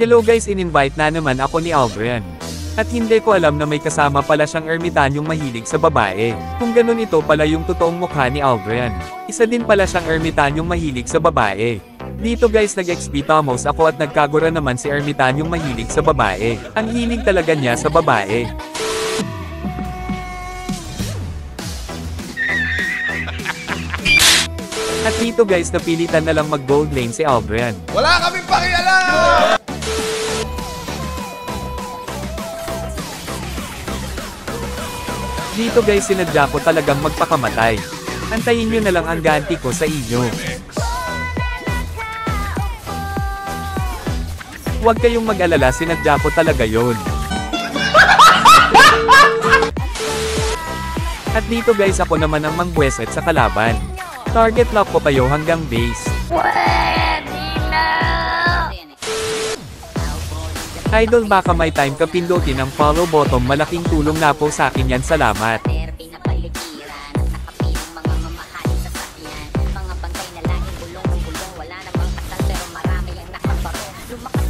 Hello guys, in-invite na naman ako ni Aldrian. At hindi ko alam na may kasama pala siyang ermitanyong mahilig sa babae. Kung ganun, ito pala yung totoong mukha ni Aldrian. Isa din pala siyang ermitanyong mahilig sa babae. Dito guys, nag-XP Thomas ako at nagkagura naman si ermitanyong mahilig sa babae. Ang hilig talaga niya sa babae. At dito guys, napilitan na lang mag-gold lane si Aldrian. Wala kaming pakialam! Dito guys, sinadya ko talagang magpakamatay. Antayin nyo na lang ang ganti ko sa inyo. Huwag kayong mag-alala, sinadya ko talaga yon. At dito guys, ako naman ang mangbuweset sa kalaban. Target lock ko kayo hanggang base. Idol, baka may time ka pindutin ang follow button, malaking tulong na po sa akin yan, salamat. Mga bangkay na laging bulong-bulong, wala namang kasal pero marami ang nakabaro.